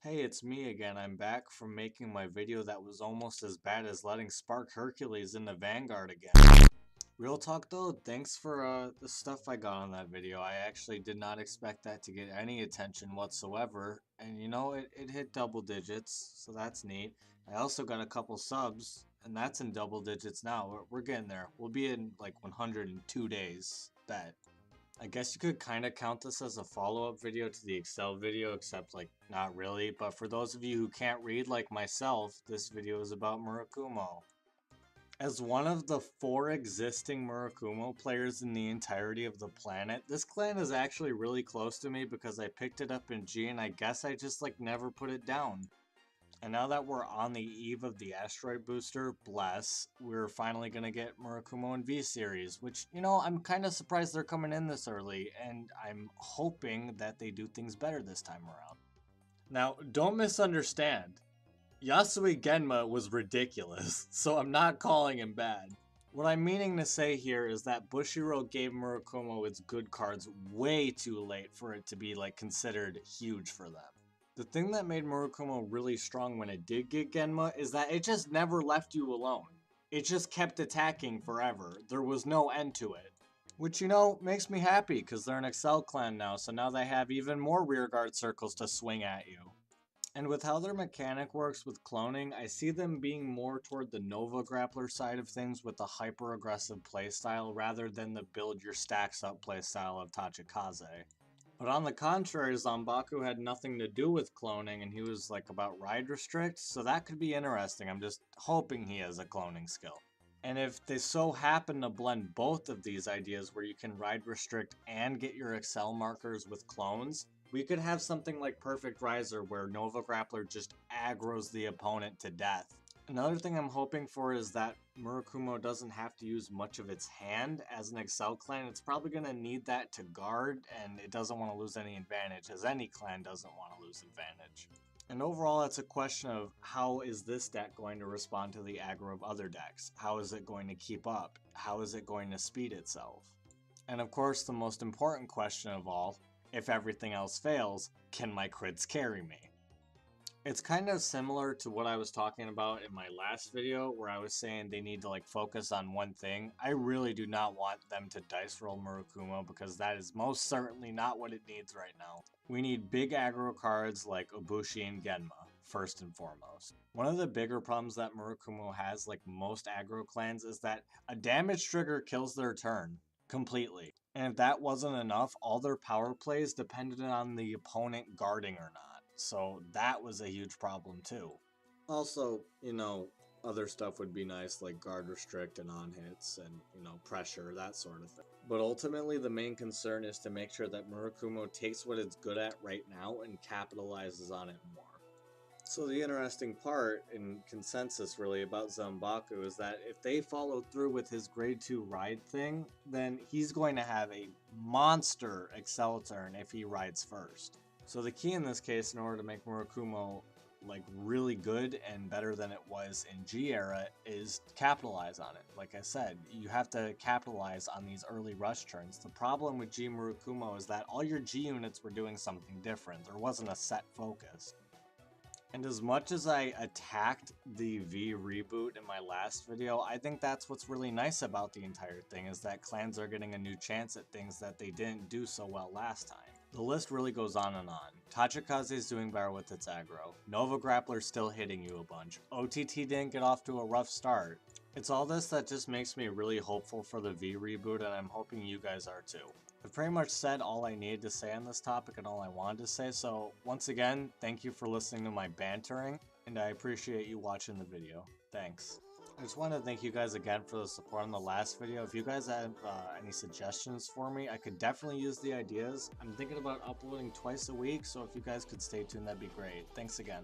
Hey, it's me again. I'm back from making my video that was almost as bad as letting Spark Hercules into Vanguard again. Real talk though, thanks for the stuff I got on that video. I actually did not expect that to get any attention whatsoever. And you know, it hit double digits, so that's neat. I also got a couple subs, and that's in double digits now. We're getting there. We'll be in like 102 days. Bet. I guess you could kind of count this as a follow-up video to the Excel video, except like not really. But for those of you who can't read like myself, this video is about Murakumo. As one of the 4 existing Murakumo players in the entirety of the planet, this clan is actually really close to me because I picked it up in G and I guess I just like never put it down. And now that we're on the eve of the asteroid booster, bless, we're finally gonna get Murakumo in V-Series, which, you know, I'm kind of surprised they're coming in this early, and I'm hoping that they do things better this time around. Now, don't misunderstand. Yasui Genma was ridiculous, so I'm not calling him bad. What I'm meaning to say here is that Bushiroad gave Murakumo its good cards way too late for it to be like considered huge for them. The thing that made Murakumo really strong when it did get Genma is that it just never left you alone. It just kept attacking forever. There was no end to it. Which, you know, makes me happy because they're an Excel clan now, so now they have even more rearguard circles to swing at you. And with how their mechanic works with cloning, I see them being more toward the Nova Grappler side of things with the hyper-aggressive playstyle rather than the build your stacks up playstyle of Tachikaze. But on the contrary, Zanbaku had nothing to do with cloning and he was like about ride restrict, so that could be interesting. I'm just hoping he has a cloning skill. And if they so happen to blend both of these ideas where you can ride restrict and get your Excel markers with clones, we could have something like Perfect Riser where Nova Grappler just aggroes the opponent to death. Another thing I'm hoping for is that Murakumo doesn't have to use much of its hand. As an Excel clan, it's probably going to need that to guard, and it doesn't want to lose any advantage, as any clan doesn't want to lose advantage. And overall, it's a question of how is this deck going to respond to the aggro of other decks? How is it going to keep up? How is it going to speed itself? And of course, the most important question of all, if everything else fails, can my crits carry me? It's kind of similar to what I was talking about in my last video where I was saying they need to like focus on one thing. I really do not want them to dice roll Murakumo because that is most certainly not what it needs right now. We need big aggro cards like Ibushi and Genma, first and foremost. One of the bigger problems that Murakumo has, like most aggro clans, is that a damage trigger kills their turn completely. And if that wasn't enough, all their power plays depended on the opponent guarding or not. So that was a huge problem too. Also, you know, other stuff would be nice like guard restrict and on hits and, you know, pressure, that sort of thing. But ultimately the main concern is to make sure that Murakumo takes what it's good at right now and capitalizes on it more. So the interesting part in consensus really about Zanbaku is that if they follow through with his grade 2 ride thing, then he's going to have a monster Excel turn if he rides first. So the key in this case, in order to make Murakumo like really good and better than it was in G era, is capitalize on it. Like I said, you have to capitalize on these early rush turns. The problem with G Murakumo is that all your G units were doing something different. There wasn't a set focus. And as much as I attacked the V reboot in my last video, I think that's what's really nice about the entire thing, is that clans are getting a new chance at things that they didn't do so well last time. The list really goes on and on. Tachikaze is doing better with its aggro. Nova Grappler's still hitting you a bunch. OTT didn't get off to a rough start. It's all this that just makes me really hopeful for the V reboot, and I'm hoping you guys are too. I've pretty much said all I needed to say on this topic and all I wanted to say, so once again, thank you for listening to my bantering, and I appreciate you watching the video. Thanks. I just want to thank you guys again for the support on the last video. If you guys have any suggestions for me, I could definitely use the ideas. I'm thinking about uploading twice a week, so if you guys could stay tuned, that'd be great. Thanks again.